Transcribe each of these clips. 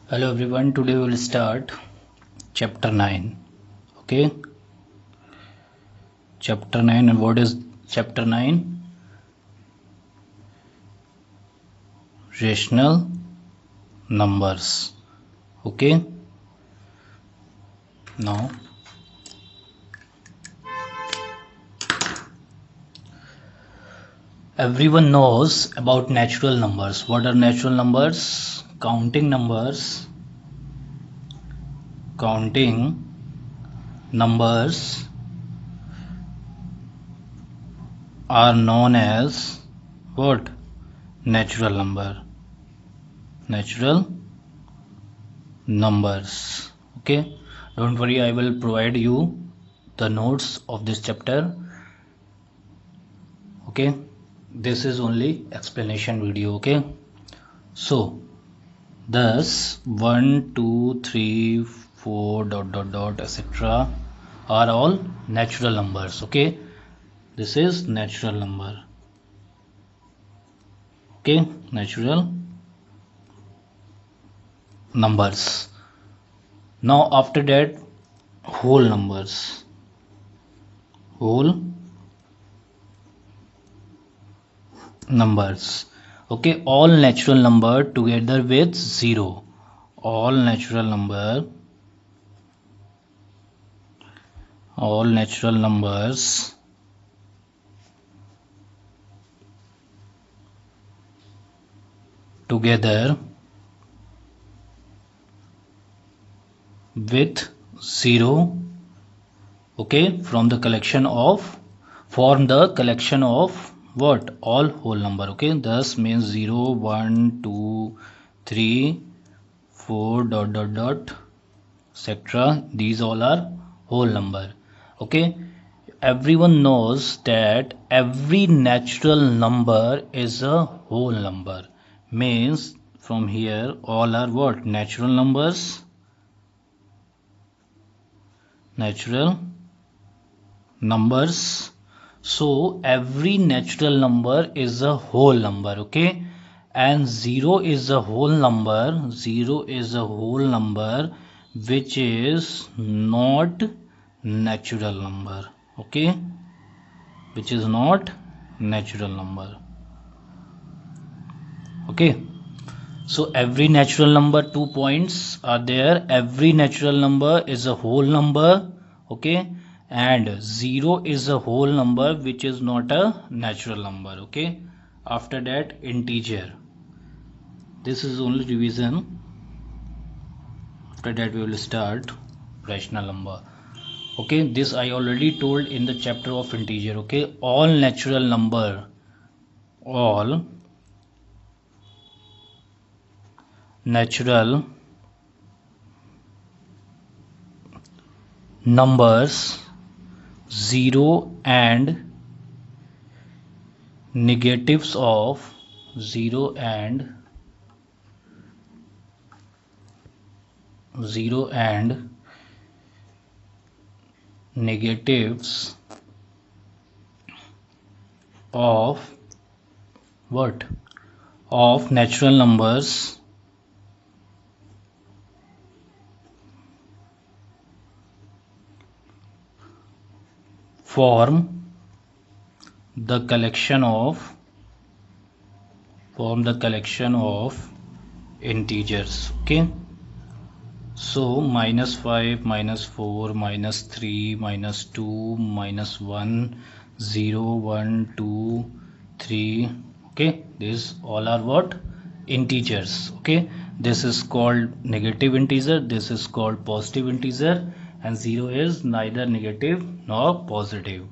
Hello everyone, today we will start chapter 9. Okay, chapter 9. And what is chapter 9? Rational numbers. Okay, now everyone knows about natural numbers. What are natural numbers? Counting numbers are known as what? Natural number. Natural numbers. Okay, don't worry, I will provide you the notes of this chapter. Okay, this is only explanation video. Okay, so thus 1 2 3 4 dot dot dot etc are all natural numbers. Okay, this is natural number. Okay, natural numbers. Now after that, whole numbers. Whole numbers. Okay, all natural number together with 0. All natural numbers together with 0. Okay, form the collection of what? All whole number. Okay, thus means 0 1 2 3 4 dot dot dot etc. These all are whole number. Okay, everyone knows that every natural number is a whole number. Means from here all are what? Natural numbers. Natural numbers. So every natural number is a whole number. Okay, and 0 is a whole number. 0 is a whole number which is not natural number. Okay, which is not natural number. Okay, so every natural number, 2 points are there. Every natural number is a whole number. Okay, and 0 is a whole number which is not a natural number. Okay, after that, integer. This is only revision. After that we will start rational number. Okay, this I already told in the chapter of integer. Okay, all natural number numbers 0 and negatives of 0 and negatives of what? Of natural numbers form the collection of integers. Okay, so -5 -4 -3 -2 -1 0 1 2 3. Okay, these all are what? Integers. Okay, this is called negative integer, this is called positive integer, and 0 is neither negative nor positive.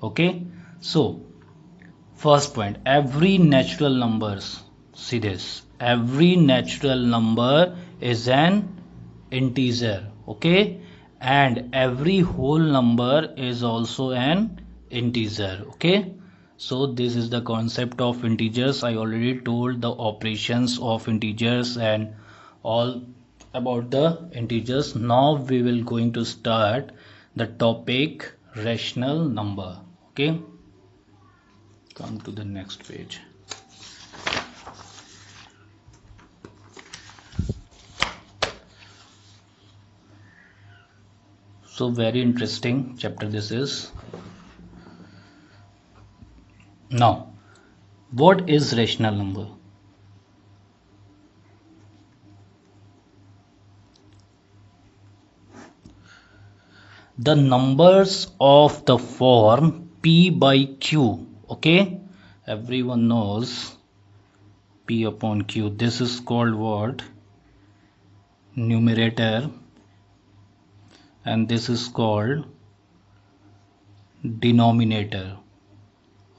Okay, so first point, every natural numbers, see this, every natural number is an integer. Okay, and every whole number is also an integer. Okay, so this is the concept of integers. I already told the operations of integers and all about the integers. Now we will going to start the topic rational number. Okay, come to the next page. So very interesting chapter this is. Now, what is rational number? The numbers of the form P by Q. Okay, everyone knows P upon Q. This is called what? Numerator, and this is called denominator.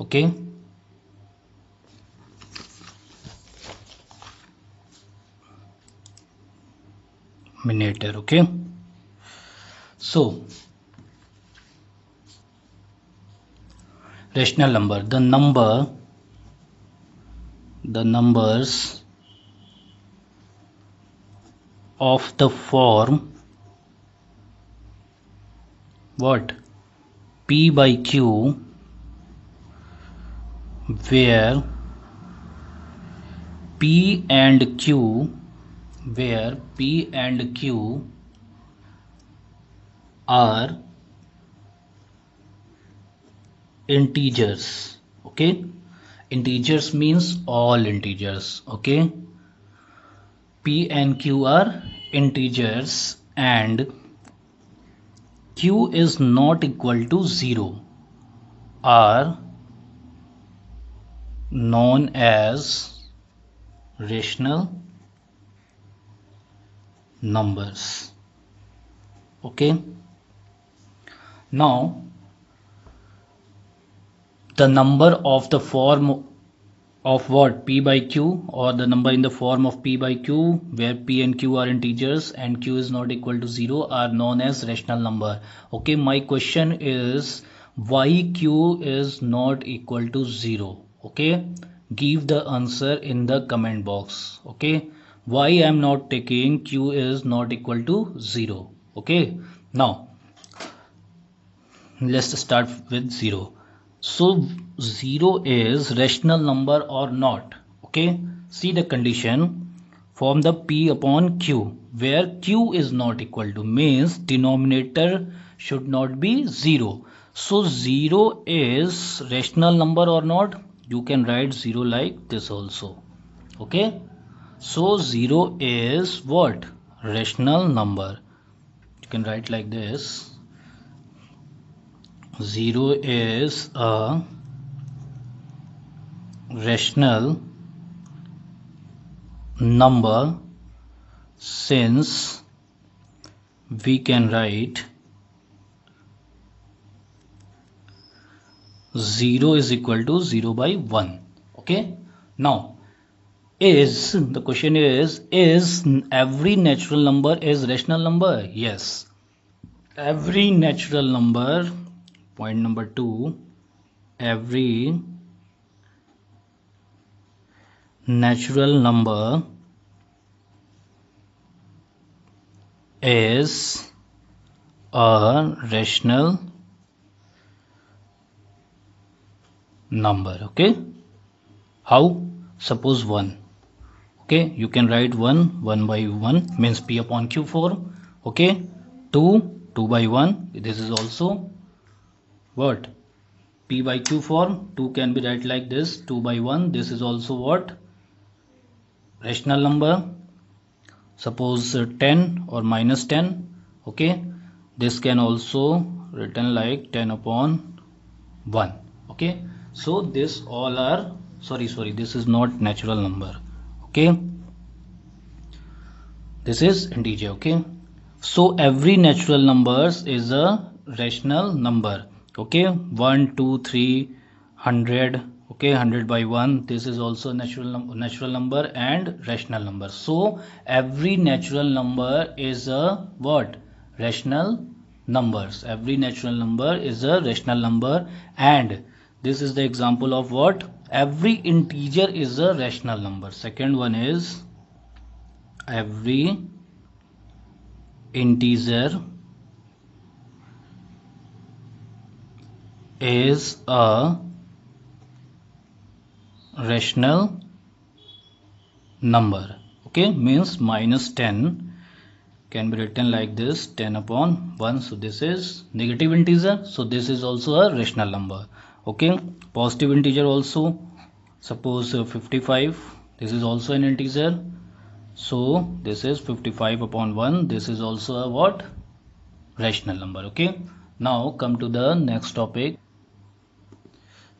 Okay, numerator. Okay, so rational number, the numbers of the form what? P by Q, where P and Q are integers. Okay, integers means all integers. Okay, P and Q are integers and Q is not equal to 0 are known as rational numbers. Okay, now the number of the form of what? P by Q, or the number in the form of P by Q where P and Q are integers and Q is not equal to 0 are known as rational number. Okay, my question is why Q is not equal to 0? Okay, give the answer in the comment box. Okay, why I am not taking Q is not equal to 0? Okay, now let's start with 0. So 0 is rational number or not? Okay, see the condition from the P upon Q where Q is not equal to means denominator should not be 0. So 0 is rational number or not? You can write 0 like this also. Okay, so 0 is what? Rational number. You can write like this. 0 is a rational number since we can write 0 is equal to 0 by 1. Okay, now the question is every natural number is rational number? Yes, every natural number, point number 2, every natural number is a rational number. Okay, how? Suppose 1. Okay, you can write 1 by 1 means P upon Q form. Okay, 2 by 1, this is also what? P by Q form. 2 can be write like this, 2 by 1, this is also what? Rational number. Suppose 10 or minus 10. Okay, this can also written like 10 upon 1. Okay, so this all are sorry, this is not natural number. Okay, this is integer. Okay, so every natural numbers is a rational number. Okay, 1 2 3 100. Okay, 100 by 1, this is also natural number and rational number. So every natural number is a what? Rational numbers. Every natural number is a rational number, and this is the example of what? Every integer is a rational number. Second one is every integer is a rational number. Okay, means minus 10 can be written like this, 10 upon 1. So this is negative integer, so this is also a rational number. Okay, positive integer also, suppose 55, this is also an integer, so this is 55 upon 1. This is also a what? Rational number. Okay, now come to the next topic.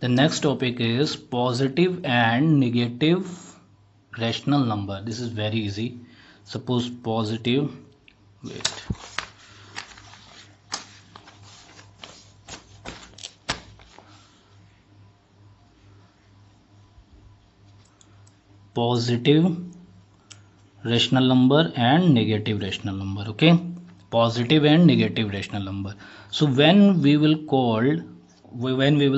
The next topic is positive and negative rational number. This is very easy. Suppose positive, wait, positive rational number and negative rational number. Okay, positive and negative rational number. So when we will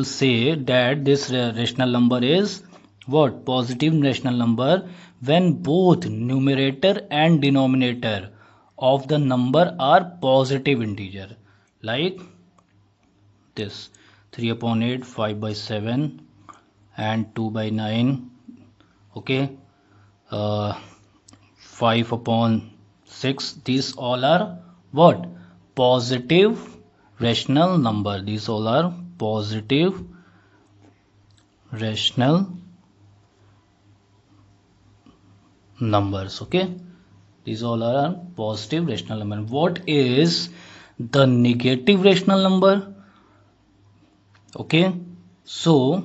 say that this rational number is what? Positive rational number, when both numerator and denominator of the number are positive integer, like this 3 upon 8, 5 by 7 and 2 by 9. Okay, 5 upon 6. These all are what? Positive rational number. These all are positive rational numbers. Okay, these all are positive rational number. What is the negative rational number? Okay, so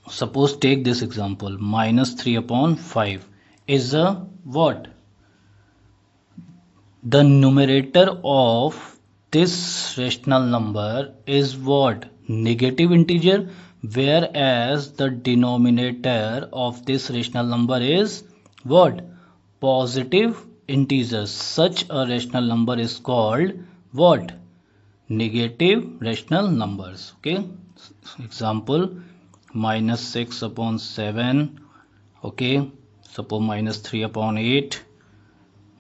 suppose take this example, minus 3 upon 5 is a what? The numerator of this rational number is what? Negative integer, whereas the denominator of this rational number is what? Positive integer. Such a rational number is called what? Negative rational numbers. Okay, example, minus 6 upon 7. Okay, suppose minus 3 upon 8,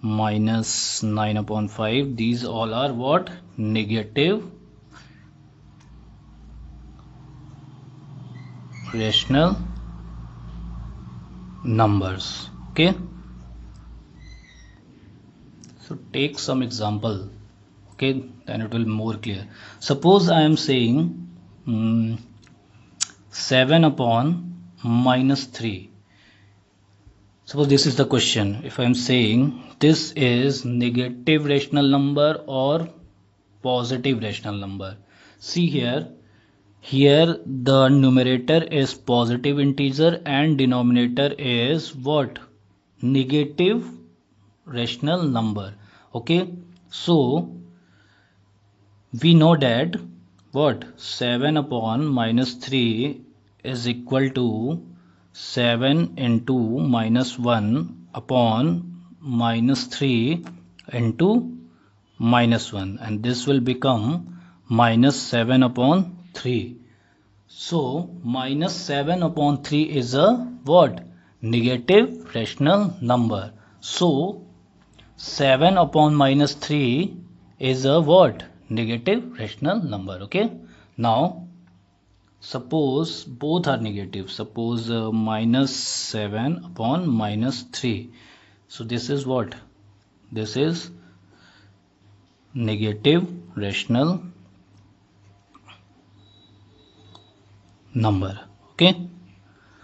minus 9 upon 5. These all are what? Negative rational numbers. Okay, so take some example. Okay, then it will be more clear. Suppose I am saying 7 upon minus 3. Suppose this is the question. If I am saying this is negative rational number or positive rational number, see here the numerator is positive integer and denominator is what? Negative rational number. Okay, so we know that what? 7 upon minus 3 is equal to 7 into minus 1 upon minus 3 into minus 1, and this will become minus 7 upon 3. So minus 7 upon 3 is a what? Negative rational number. So 7 upon minus 3 is a what? Negative rational number. Okay, now suppose both are negative. Suppose minus 7 upon minus 3. So this is what? This is negative rational number. Okay,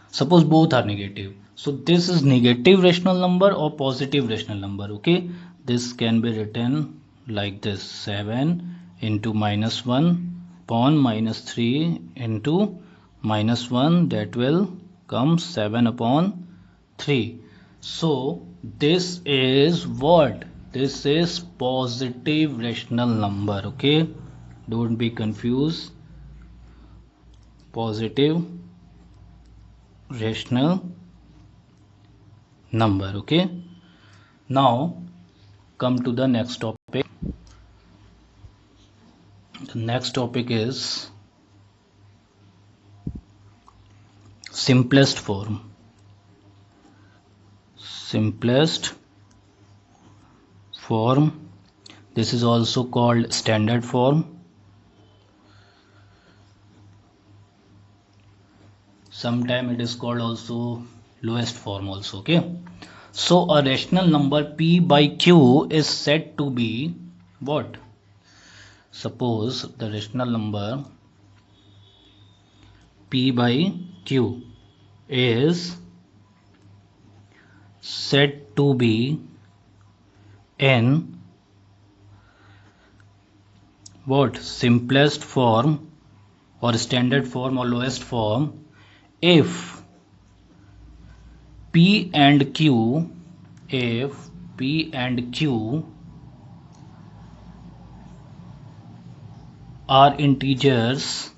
suppose both are negative. So this is negative rational number or positive rational number. Okay, this can be written like this, 7 into minus 1 upon minus 3 into minus 1, that will come 7 upon 3. So this is what? This is positive rational number. Okay, don't be confused. Positive rational number. Okay, now come to the next topic. The next topic is simplest form. Simplest form. This is also called standard form. Sometime it is called also lowest form also. Okay, So a rational number p by q is said to be what? Suppose the rational number p by q is said to be in what? Simplest form or standard form or lowest form if P and Q are integers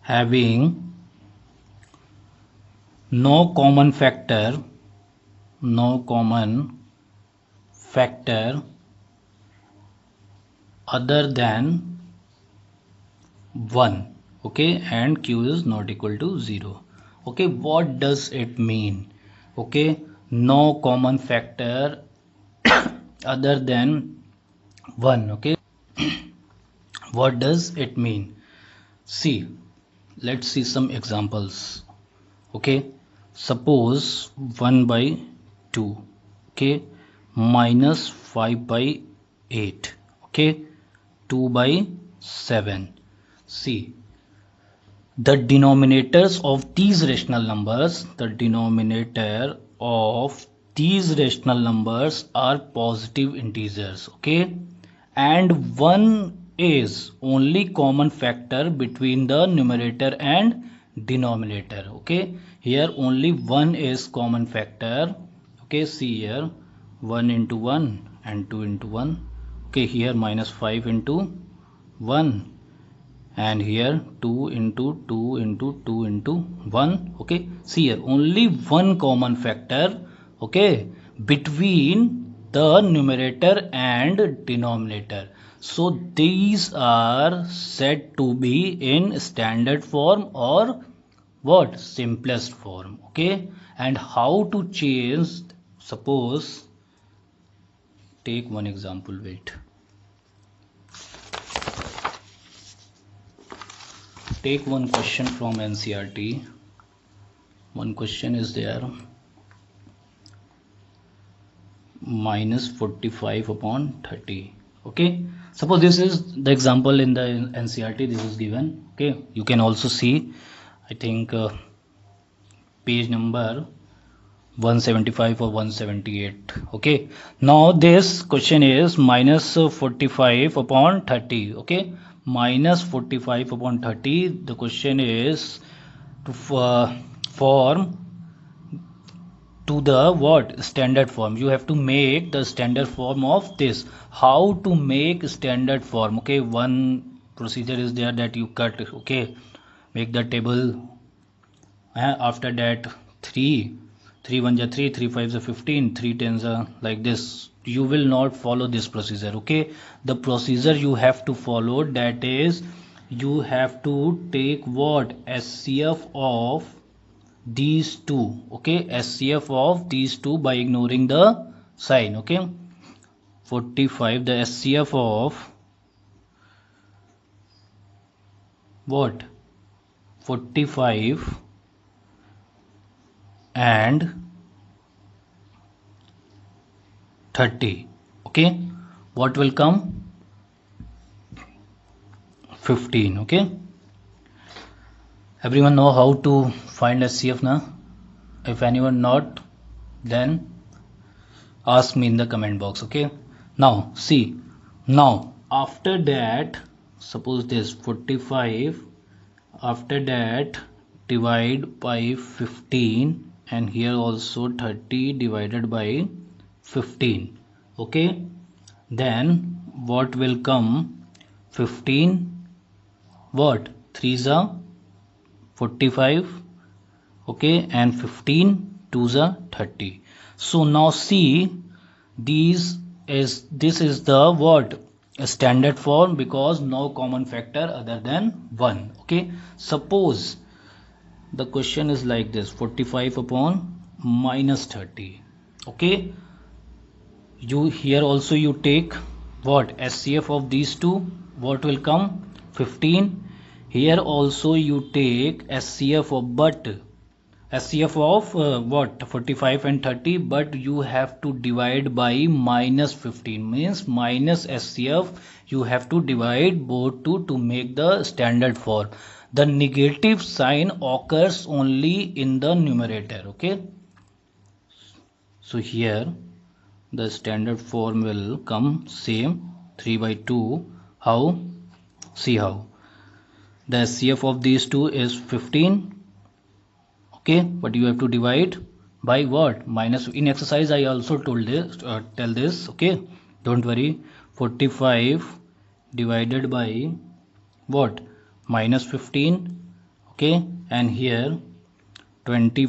having no common factor other than 1, okay, and q is not equal to 0. Okay, what does it mean? Okay, no common factor other than 1. Okay, what does it mean? See, let's see some examples. Okay, suppose 1 by 2, okay, minus 5 by 8, okay, 2 by 7. See, the denominators of these rational numbers, are positive integers, okay, and 1 is only common factor between the numerator and denominator. Okay, here only 1 is common factor. Okay, see here 1 into 1 and 2 into 1. Okay, here minus 5 into 1 and here 2 into 2 into 2 into 1. Okay, see here only one common factor, okay, between the numerator and denominator. So these are said to be in standard form or what? Simplest form. Okay, and how to change? Suppose take one example. Wait, take one question from NCERT. One question is there, minus 45 upon 30. Okay, suppose this is the example in the NCERT. This is given. Okay, you can also see, I think page number 175 or 178. Okay, now this question is minus 45 upon 30. Okay, minus 45 upon 30. The question is to form to the what? Standard form. You have to make the standard form of this. How to make standard form? Okay, one procedure is there that you cut. Okay, make the table. After that 3 1s are 3, 3 5s are 15, 3 10s are like this. You will not follow this procedure. Okay, the procedure you have to follow, that is you have to take what? SCF of these two. Okay, SCF of these two by ignoring the sign. Okay, 45, the SCF of what? 45 and 30. Okay, what will come? 15. Okay, everyone know how to find SCF now? If anyone not, then ask me in the comment box. Okay, now see, now after that, suppose this 45, after that divide by 15, and here also 30 divided by 15. Okay, then what will come? 15, what? 3s are 45. Okay, and 15 2s are 30. So now see, this is the what? A standard form, because no common factor other than 1. Okay, suppose the question is like this, 45 upon minus 30. Okay, you here also you take what? SCF of these two. What will come? 15. Here also you take SCF of, but SCF of what 45 and 30, but you have to divide by minus 15, means minus SCF you have to divide both to make the standard form. The negative sign occurs only in the numerator. Okay, so here the standard form will come same 3 by 2. How? See how the SCF of these two is 15. Okay, but you have to divide by what? Minus. In exercise I also told this, tell this. Okay, don't worry. 45 divided by what? Minus 15. Okay, and here 30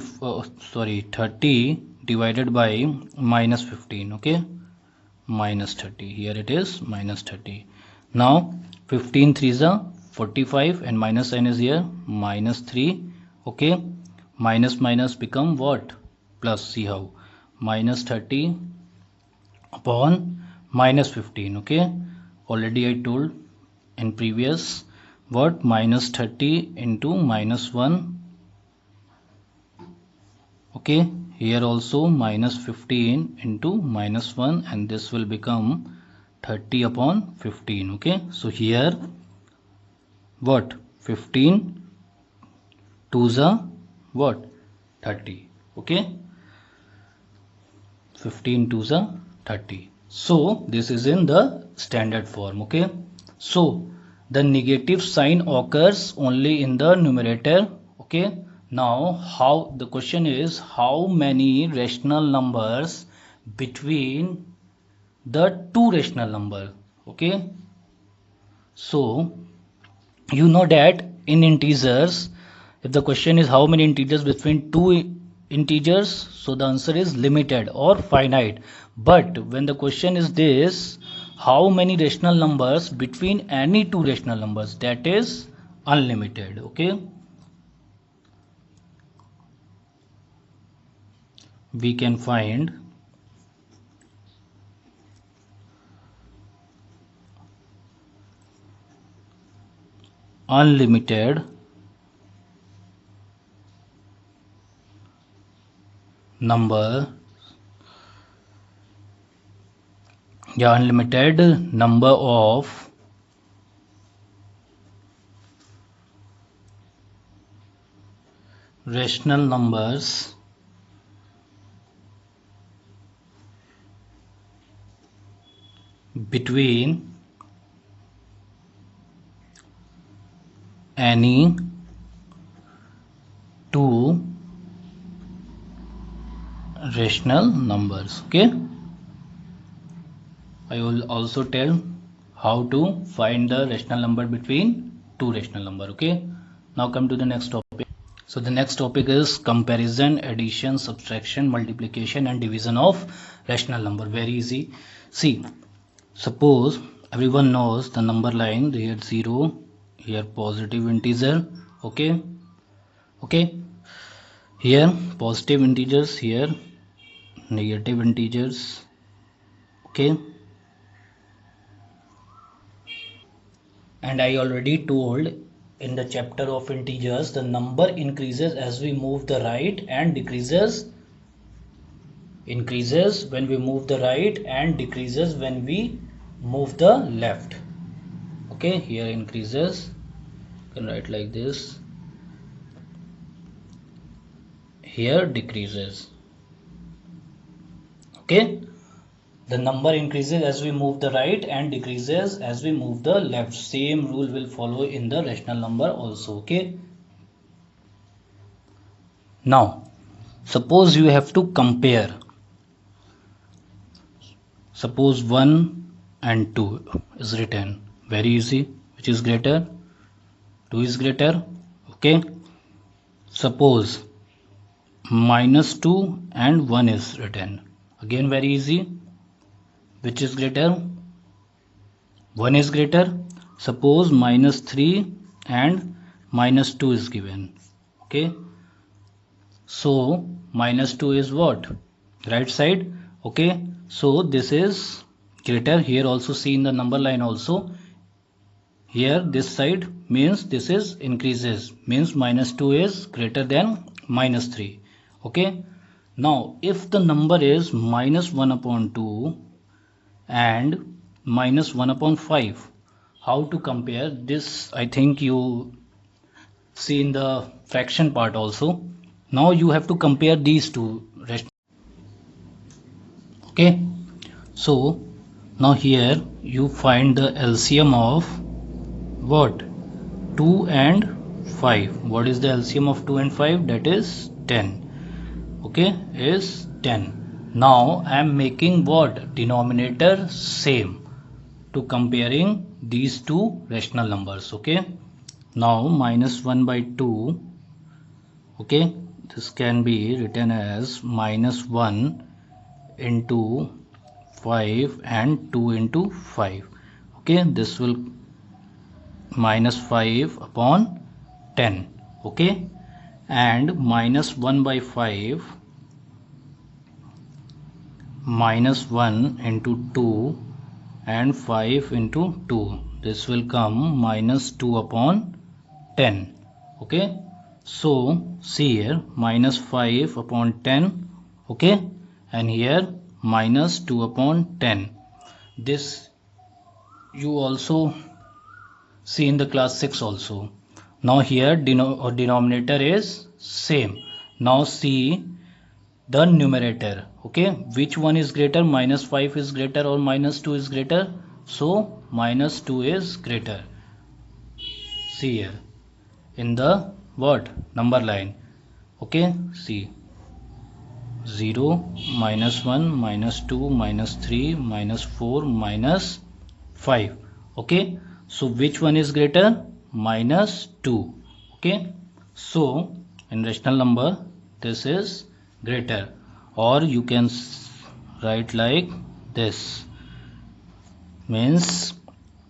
divided by minus 15. Okay, minus 30. Here it is minus 30. Now 15 3s are 45 and minus sign is here minus 3. Okay, minus minus become what? Plus. See how? Minus 30 upon minus 15. Okay, already I told in previous what? Minus 30 into minus 1. Okay, here also minus 15 into minus 1, and this will become 30 upon 15. Okay, so here what? 15 2s are what? 30. Okay, 15 2s are 30. So this is in the standard form. Okay, so the negative sign occurs only in the numerator. Okay, now how? The question is how many rational numbers between the two rational numbers. Okay, so you know that in integers, if the question is how many integers between two integers, so the answer is limited or finite. But when the question is this, how many rational numbers between any two rational numbers, that is unlimited. Okay, we can find unlimited number, unlimited number of rational numbers between any two rational numbers. Okay, I will also tell how to find the rational number between two rational number. Okay, now come to the next topic. So the next topic is comparison, addition, subtraction, multiplication and division of rational number. Very easy. See, suppose everyone knows the number line, here 0, here positive integer. Okay, okay, here positive integers, here negative integers. Okay, and I already told in the chapter of integers, the number increases as we move the right and increases when we move the right and decreases when we move the left. Okay, here increases, you can write like this, here decreases. Okay, the number increases as we move the right and decreases as we move the left. Same rule will follow in the rational number also. Okay, now suppose you have to compare. Suppose 1 and 2 is written. Very easy. Which is greater? 2 is greater. Okay, suppose minus 2 and 1 is written. Again very easy. Which is greater? 1 is greater. Suppose minus 3 and minus 2 is given. Okay, so minus 2 is what? Right side. Okay, so this is greater. Here also see in the number line also, here this side means this is increases, means minus 2 is greater than minus 3. Okay, now if the number is minus 1 upon 2 and minus 1 upon 5, how to compare this? I think you see in the fraction part also. Now you have to compare these two. Okay, so now here you find the LCM of what? 2 and 5. What is the LCM of 2 and 5? That is 10. Okay, is 10. Now I am making what? Denominator same to comparing these two rational numbers. Okay, now minus 1 by 2. Okay, this can be written as minus 1 into 5 and 2 into 5. Okay, this will minus 5 upon 10. Okay, and minus 1 by 5 minus 1 into 2 and 5 into 2. This will come minus 2 upon 10. Okay, so see here minus 5 upon 10. Okay, and here minus 2 upon 10. This you also see in the class 6 also. Now here denominator is same. Now see the numerator. Okay, which one is greater? Minus 5 is greater or minus 2 is greater? So minus 2 is greater. See here in the what? Number line. Okay, see 0, minus 1, minus 2, minus 3, minus 4, minus 5. Okay, so which one is greater? Minus 2. Okay, so in rational number this is greater, or you can write like this, means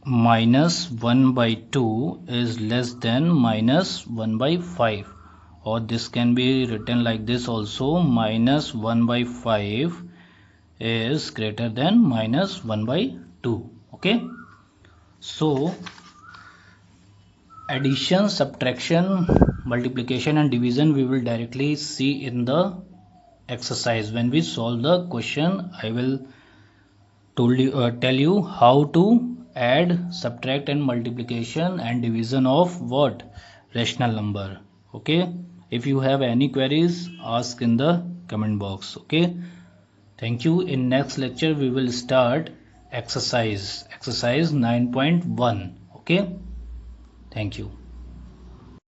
minus 1 by 2 is less than minus 1 by 5, or this can be written like this also, minus 1 by 5 is greater than minus 1 by 2. Okay, so addition, subtraction, multiplication and division we will directly see in the exercise. When we solve the question, I will tell you how to add, subtract and multiplication and division of what? Rational number. Okay, if you have any queries, ask in the comment box. Okay, thank you. In next lecture we will start exercise 9.1. Okay, thank you.